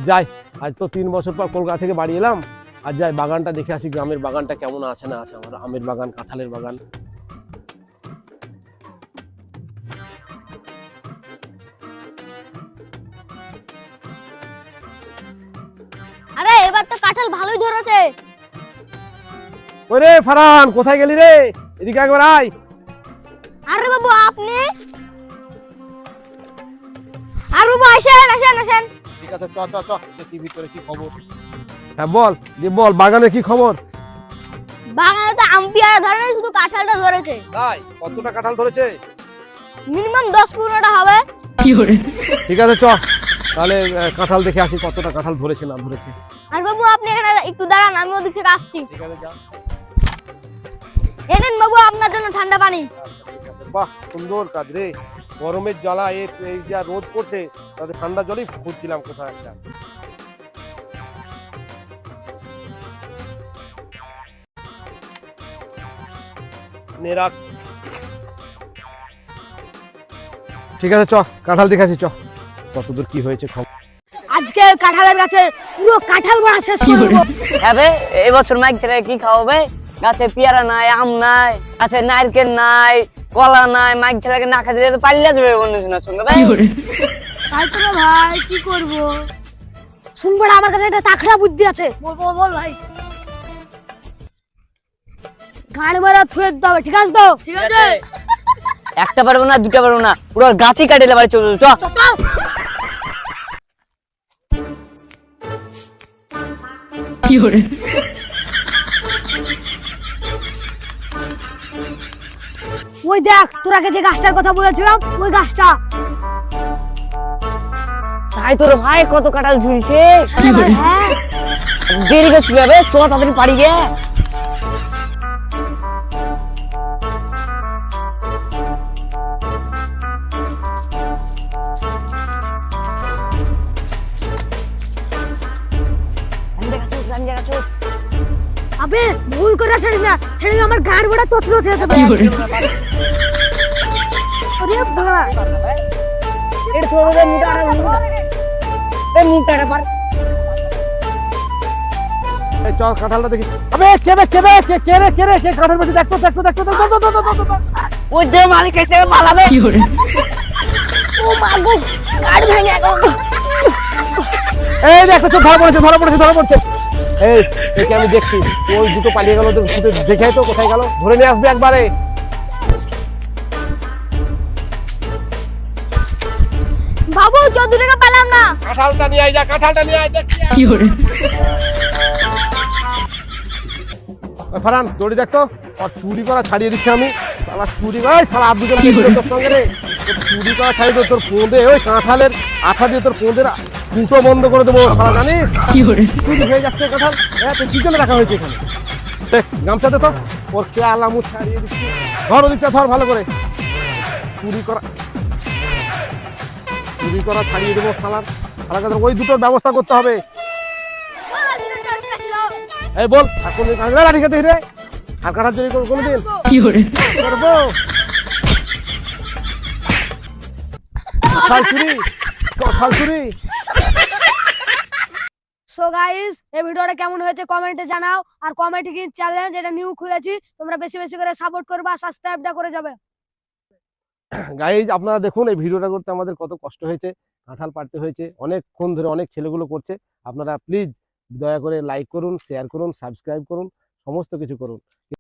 যাই, আজ তো 3 বছর পর কলকাতা থেকে বাড়ি এলাম। আর যাই বাগানটা দেখে আসি, গ্রামের বাগানটা কেমন আছে না আছে, আমার আমের বাগান, কাঁঠালের বাগান। আরে এবার তো কাঁঠাল ভালোই ধরেছে। ওরে ফারহান, কোথায় গেলি রে? এদিকে একবার আয়। আরে বাবু আপনি, আর বাবু আসেন আসেন আসেন। ঠিক আছে, চ চ চ, দেখি ভিতরে কি খবর। হ্যাঁ বল, বল বাগানে কি খবর? বাগানে তো আম পেয়ারা ধরে নাই, শুধু কাঁঠালটা ধরেছে। তাই? কতটা কাঁঠাল ধরেছে? মিনিমাম 10-15টা হবে। ঠিক আছে চ, তাহলে কাঁঠাল দেখে আসি কতটা কাঁঠাল ধরেছে না ধরেছে। আর বাবু আপনি এখানে একটু দাঁড়ান, আমি ওদিক থেকে আসছি। ঠিক আছে, যা। এনেন বাবু আপনার জন্য ঠান্ডা পানি। বাহ, সুন্দর কাজ রে। গরমের জ্বালা, এই যা রোদ পড়ছে, তাতে ঠান্ডা জলই খুঁজছিলাম কোথাও একটা। নে রাখ। ঠিক আছে চ, কাঁঠাল দেখে আসি চ, কতদূর কি হয়েছে খবর। আজকে কাঁঠালের গাছে পুরো কাঁঠাল মারা শেষ করব। হ্যাঁ বে, এবছর মাইক ছেড়ে কি খাওয়াবে? গাছে পেয়ারা নাই, আম নাই, গাছে নারকেল নাই, কলা নাই, মাইক ছেড়ে না খেতে দিলে তো পালিয়ে যাবে বন্ধুদের সঙ্গে ভাই। তাই তো রে ভাই, কি করব? শুনবো না, আমার কাছে একটা তাকড়া বুদ্ধি আছে। বল বল বল ভাই। গাড়ি মারা থুয়ে দিতে হবে, ঠিক আছে তো? ঠিক আছে। একটা পারবো না, দুটা পারবো না, পুরো গাছই কাটিলে বাড়ি চলে চ। ওই দেখ, তোরাকে যে গাছটার কথা বলেছিলাম, ওই গাছটা। তাই তোর ভাই কত কাঁঠাল ঝুলছে। হ্যাঁ, দেরি করছিল বে, চ তাড়াতাড়ি পারি গে। আবে ভুল করে ছেড়ে না, ছেড়ে না, আমার গাড় বড়া তছনছ হয়ে যাবে। আরে বাবা, এটা তো ওদের মুটাটা পার। এই চ, কাঁঠালটা দেখি। আবে কে রে কে কাঁঠাল বেশি দেখতো। ওই দে মালিক এসে পালাবে। ও মা গো, গাড় ভেঙে গেল। এই দেখো, চোখ ধরা পড়েছে। এই একে আমি দেখছি, ওই দুটো পালিয়ে গেল, দেখে তো কোথায় গেল, ধরে নিয়ে আসবে একবারে। বাবু 14 টাকা পেলাম না। কাঁঠালটা নিয়ে আয়, যা কাঁঠালটা নিয়ে আয়, দেখছি। ফারহান দড়ি দেখতো, আর চুরি করা ছাড়িয়ে দিচ্ছি আমি। শালা চুরি করা, শালা আর দুজন তোর সঙ্গে রে। চুরি করা ছাড়িয়ে তোর পোঁদে, ওই কাঁঠালের আঠা দিয়ে তোর পোঁদের ফুটো বন্ধ করে দেবো। শালা জানিস চুরি হয়ে যাচ্ছে কাঁঠাল। হ্যাঁ, তুই কি জন্য রাখা হয়েছে এখানে? দেখ গামছাতে তো ওর কে আলামু ছাড়িয়ে দিচ্ছি। ধর ওদিকটা, ধর ভালো করে। চুরি করা ছাড়িয়ে দেবো শালার। ওই দুটোর ব্যবস্থা করতে হবে। এই বল, এখন লাঠি খেতে রে, আর কাটার চুরি করবো কোনোদিন? করবো কাঁঠাল চুরি। সো গাইস, এই ভিডিওটা কেমন হয়েছে কমেন্টে জানাও। আর কমেন্টে কি চ্যালেঞ্জ, এটা নিউ খুলেছি, তোমরা বেশি বেশি করে সাপোর্ট করবা, সাবস্ক্রাইবটা করে যাবে। গাইজ আপনারা দেখুন, এই ভিডিওটা করতে আমাদের কত কষ্ট হয়েছে, কাঁঠাল পাড়তে হয়েছে অনেকক্ষণ ধরে, অনেক ছেলেগুলো করছে। আপনারা প্লিজ দয়া করে লাইক করুন, শেয়ার করুন, সাবস্ক্রাইব করুন, সমস্ত কিছু করুন।